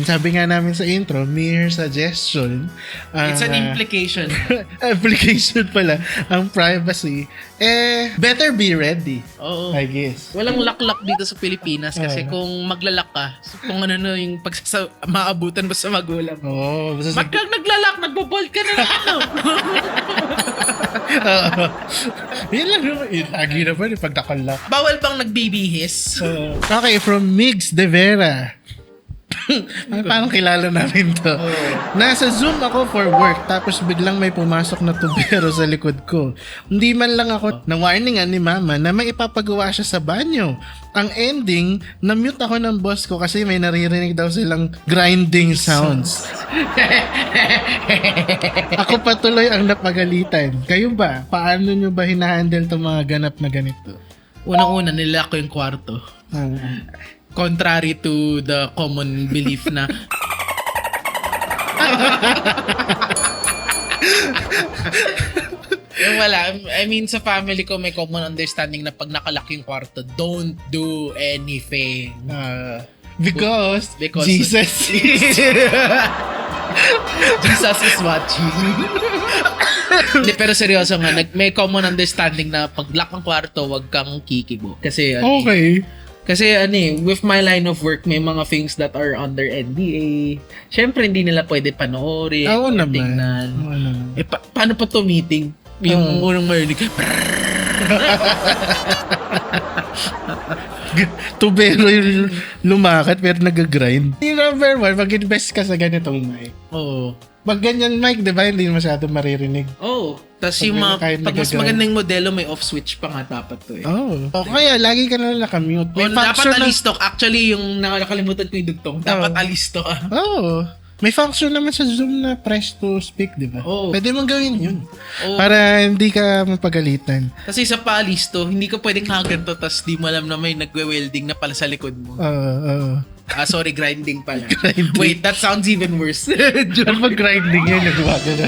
sabi nga namin sa intro, mere suggestion. It's an implication. Application pala, ang privacy. Better be ready, Oo. I guess. Walang lock dito sa Pilipinas kasi kung maglalak ka, kung ano yung maabutan mo sa magulang. Oo. Basta Ba't kang naglalak? Nagbo-bolt ka na ng ano? Yan lang naman. Lagi naman yung pagdakala. Bawal bang nagbibihis? Okay, from Migs De Vera. Parang kilala namin to. Nasa Zoom ako for work tapos biglang may pumasok na tubero sa likod ko. Hindi man lang ako na-warningan ni mama na may ipapagawa siya sa banyo. Ang ending, na-mute ako ng boss ko kasi may naririnig daw silang grinding sounds. Ako patuloy ang napagalitan. Kayo ba? Paano nyo ba hinahandle itong mga ganap na ganito? Unang-una, nilak ko yung kwarto. Contrary to the common belief na yung wala. I mean, sa family ko may common understanding na pag nakalak yung kwarto, don't do anything. Because Jesus Jesus is watching. Hindi, pero seryoso nga, may common understanding na pag lock ang kwarto, wag kang kikibo. Kasi Okay. Kasi with my line of work, may mga things that are under NDA. Syempre, hindi nila pwede panoorin. Oo naman. Tingnan. Oo naman. Paano pa to meeting? Yung unang marinig. Tubero yung lumakad pero nag-grind. Number one, mag-invest ka sa ganitong mic. Oo. Pag ganyan mic, di ba, hindi masyado maririnig. Oo. Tapos yung Kahit pag mas nagagay. magandang modelo, may off switch pa nga dapat to eh. O kaya, lagi ka na nakamute. May Dapat function na... alisto. Actually, yung nakalimutan ko yung dugtong. Dapat alisto ka. Oo. May function naman sa Zoom na press to speak, di ba? Oo. Pwede mong gawin yun. Oo. Para hindi ka mapagalitan. Kasi sa paalisto, hindi ka pwedeng haganto tapos di mo alam na may nagwe-welding na pala sa likod mo. Oo. Sorry, grinding pala. Grinding. Wait, that sounds even worse. Pag grinding yun, nagawa ka na.